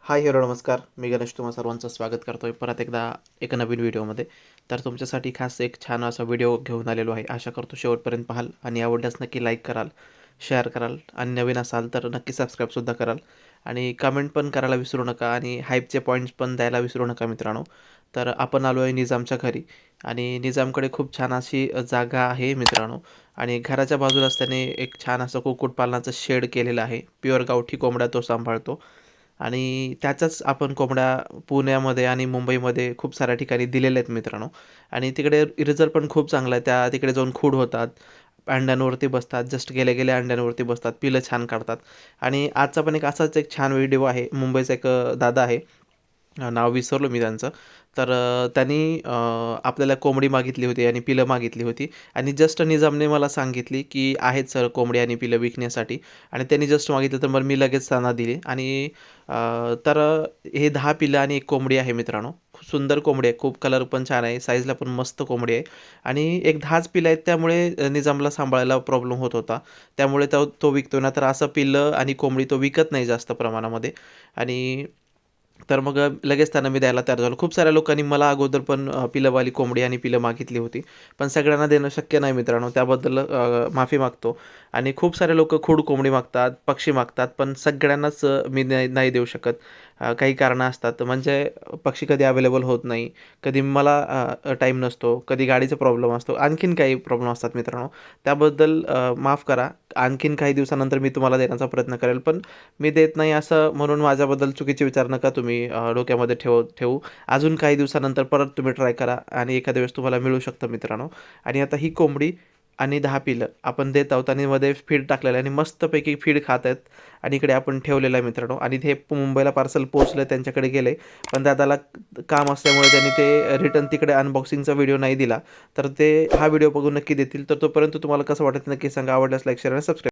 Hi hello नमस्कार. मी गणेश तुम्हा सर्वांचं स्वागत करतोय परत एकदा एका नवीन व्हिडिओमध्ये. तर तुमच्यासाठी खास एक छान असा व्हिडिओ घेऊन आलेलो आहे. आशा करतो शेवटपर्यंत पाहाल आणि आवडल्यास नक्की लाईक कराल, शेअर कराल आणि नवीन असाल तर नक्की सबस्क्राईबसुद्धा कराल आणि कमेंट पण करायला विसरू नका आणि हाईपचे पॉईंट्स पण द्यायला विसरू नका मित्रांनो. तर आपण आलो आहे निजामच्या घरी आणि निजामकडे खूप छान अशी जागा आहे मित्रांनो आणि घराच्या बाजूलाच त्याने एक छान असं कुक्कुटपालनाचं शेड केलेलं आहे. प्युअर गावठी कोंबड्या तो सांभाळतो. आणि त्याच्याच आपण कोंबड्या पुण्यामध्ये आणि मुंबईमध्ये खूप साऱ्या ठिकाणी दिलेल्या आहेत मित्रांनो. आणि तिकडे रिझल्ट पण खूप चांगला आहे. त्या तिकडे जाऊन खूड होतात, अंड्यांवरती बसतात, जस्ट गेल्या अंड्यांवरती बसतात, पिलं छान काढतात. आणि आजचा पण एक असाच एक छान व्हिडिओ आहे. मुंबईचा एक दादा आहे, नाव विसरलो मी त्यांचं. तर त्यांनी आपल्याला कोंबडी मागितली होती आणि पिलं मागितली होती आणि जस्ट निजामने मला सांगितली, की आहेत सर कोंबडी आणि पिलं विकण्यासाठी आणि त्यांनी जस्ट मागितलं तर मग मी लगेच त्यांना दिली आणि तर हे 10 पिल्लं आणि 1 कोंबडी आहे मित्रांनो. खूप सुंदर कोंबडी आहे, खूप कलर पण छान आहे, साईजला पण मस्त कोंबडी आहे आणि एक 10च पिल्लं आहेत त्यामुळे निजामला सांभाळायला प्रॉब्लेम होत होता. त्यामुळे तो तो विकतोय ना तर असं पिल्लं आणि कोंबडी तो विकत नाही जास्त प्रमाणामध्ये आणि तर मग लगेच त्यांना मी द्यायला तयार झालो. खूप साऱ्या लोकांनी मला अगोदर पण पिलंवाली कोंबडी आणि पिलं मागितली होती. पण सगळ्यांना देणं शक्य नाही मित्रांनो. त्याबद्दल माफी मागतो. आणि खूप सारे लोकं खूड कोंबडी मागतात, पक्षी मागतात, पण सगळ्यांनाच मी नाही नाही देऊ शकत. काही कारणं असतात. म्हणजे पक्षी कधी अवेलेबल होत नाही, कधी मला टाईम नसतो, कधी गाडीचा प्रॉब्लेम असतो, आणखीन काही प्रॉब्लेम असतात मित्रांनो. त्याबद्दल माफ करा. आणखीन काही दिवसानंतर मी तुम्हाला देण्याचा प्रयत्न करेल. पण मी देत नाही असं म्हणून माझ्याबद्दल चुकीचे विचार नका तुम्ही डोक्यामध्ये ठेवू. अजून काही दिवसानंतर परत तुम्ही ट्राय करा आणि एखाद्या वेळेस तुम्हाला मिळू शकतं मित्रांनो. आणि आता ही कोंबडी आणि 10 पिलं आपण देत आहोत आणि मध्ये फीड टाकलेलं आहे आणि मस्तपैकी फीड खात आहेत आणि इकडे आपण ठेवलेलं आहे मित्रांनो. आणि ते मुंबईला पार्सल पोहोचलं त्यांच्याकडे गेले. पण दादाला काम असल्यामुळे त्यांनी ते रिटर्न तिकडे अनबॉक्सिंगचा व्हिडिओ नाही दिला. तर ते हा व्हिडिओ बघून नक्की देतील. तर तोपर्यंत तुम्हाला कसं वाटतं नक्की सांगा. आवडल्यास लाईक, शेअर आणि सबस्क्राईब